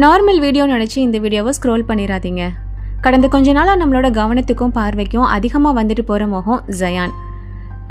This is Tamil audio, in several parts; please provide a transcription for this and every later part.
நார்மல் வீடியோ நினச்சி இந்த வீடியோவை ஸ்க்ரோல் பண்ணிடாதீங்க. கடந்த கொஞ்ச நாளாக நம்மளோட கவனத்துக்கும் பார்வைக்கும் அதிகமாக வந்துட்டு போகிற முகம் ஜயான்.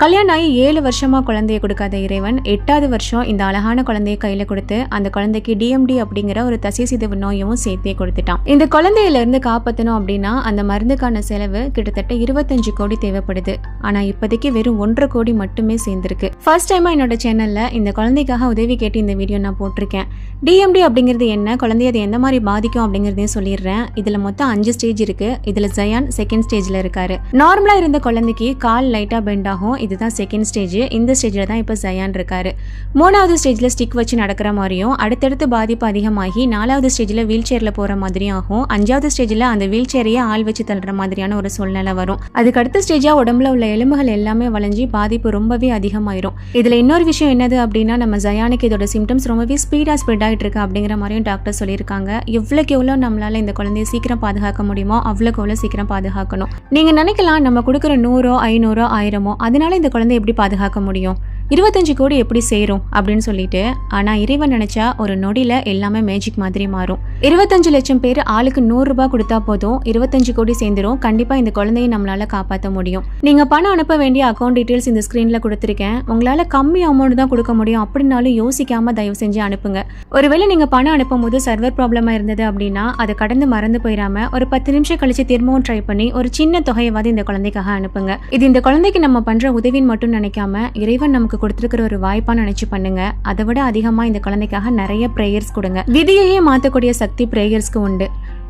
கல்யாணம் ஆகி 7 வருஷமாக குழந்தைய கொடுக்காத இறைவன் 8வது வருஷம் இந்த அழகான குழந்தைய கையில் கொடுத்து அந்த குழந்தைக்கு டிஎம்டி அப்படிங்கிற ஒரு தசைசிதைவு நோயும் சேர்த்தே கொடுத்துட்டான். இந்த குழந்தையிலேருந்து காப்பாற்றணும் அப்படின்னா அந்த மருந்துக்கான செலவு கிட்டத்தட்ட 25 கோடி தேவைப்படுது. ஆனால் இப்போதைக்கு வெறும் 1.5 கோடி மட்டுமே சேர்ந்துருக்கு. ஃபர்ஸ்ட் டைமாக என்னோட சேனலில் இந்த குழந்தைக்காக உதவி கேட்டு இந்த வீடியோ நான் போட்டிருக்கேன். டிஎம்டி அப்படிங்கிறது என்ன, குழந்தைய அது எந்த மாதிரி பாதிக்கும் அப்படிங்கிறதையும் சொல்லிடுறேன். இதில் மொத்தம் 5 ஸ்டேஜ் இருக்குது. இதில் ஜயான் செகண்ட் ஸ்டேஜில் இருக்காரு. நார்மலாக இருந்த குழந்தைக்கு கால் லைட்டாக பெண்ட் ஆகும். இதுதான் செகண்ட் ஸ்டேஜ். இந்த ஸ்டேஜில் தான் இப்போ ஜயான் இருக்காரு. 3வது ஸ்டேஜில் ஸ்டிக் வச்சு நடக்கிற மாதிரியும், அடுத்தடுத்து பாதிப்பு அதிகமாகி 4வது ஸ்டேஜில் வீல் சேரில் போகிற மாதிரியும் ஆகும். 5வது ஸ்டேஜில் அந்த வீல் சேரையே ஆள் வச்சு தள்ளுற மாதிரியான ஒரு சூழ்நிலை வரும். அதுக்கு அடுத்த ஸ்டேஜாக உடம்புல உள்ள எலும்புகள் எல்லாமே வளைஞ்சி பாதிப்பு ரொம்பவே அதிகமாயிரும். இதில் இன்னொரு விஷயம் என்னது அப்படின்னா, நம்ம ஜயானுக்கு இதோட சிம்டம்ஸ் ரொம்பவே ஸ்பீடாக ஸ்ப்ரெட் ஆகிட்டு இருக்கு அப்படிங்கிற மாதிரியும் டாக்டர் சொல்லியிருக்காங்க. எவ்வளோக்கு எவ்வளோ நம்மளால இந்த குழந்தைய சீக்கிரம் பாதுகாக்க முடியுமோ அவ்வளோக்கு எவ்வளோ சீக்கிரம் பாதுகாக்கணும். நீங்கள் நினைக்கலாம் நம்ம கொடுக்குற 100, 500, 1000 அதனால இந்த குழந்தை எப்படி பாதுகாக்க முடியும், 25 கோடி எப்படி சேரும் அப்படின்னு சொல்லிட்டு. ஆனால் இறைவன் நினைச்சா ஒரு நொடியில் எல்லாமே மேஜிக் மாதிரி மாறும். 25 லட்சம் பேர் ஆளுக்கு 100 ரூபாய் கொடுத்தா போதும், 25 கோடி சேர்ந்துரும். கண்டிப்பாக இந்த குழந்தையை நம்மளால காப்பாற்ற முடியும். நீங்கள் பணம் அனுப்ப வேண்டிய அக்கௌண்ட் டீட்டெயில்ஸ் இந்த ஸ்க்ரீனில் கொடுத்துருக்கேன். உங்களால் கம்மி அமௌண்ட் தான் கொடுக்க முடியும் அப்படின்னாலும் யோசிக்காம தயவு செஞ்சு அனுப்புங்க. ஒருவேளை நீங்கள் பணம் அனுப்பும் போது சர்வர் ப்ராப்ளமாக இருந்தது அப்படின்னா அதை கடந்து மறந்து போயிடாம ஒரு 10 நிமிஷம் கழிச்சு திரும்பவும் ட்ரை பண்ணி ஒரு சின்ன தொகையவாது இந்த குழந்தைக்காக அனுப்புங்க. இது இந்த குழந்தைக்கு நம்ம பண்ற உதவின்னு மட்டும் நினைக்காம இறைவன் நமக்கு கொடுத்திருக்கிற ஒரு வாய்ப்பா நினைச்சு பண்ணுங்க. அதை விட அதிகமா இந்த குழந்தைக்காக நிறைய பிரேயர்ஸ் கொடுங்க. விதியையே மாற்றக்கூடிய சக்தி பிரேயர்ஸ்க்கு உண்டு.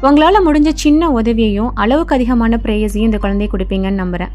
உங்களால முடிஞ்ச சின்ன உதவியையும் அளவுக்கு அதிகமான பிரேயர்ஸையும் இந்த குழந்தைய கொடுப்பீங்கன்னு நம்புறேன்.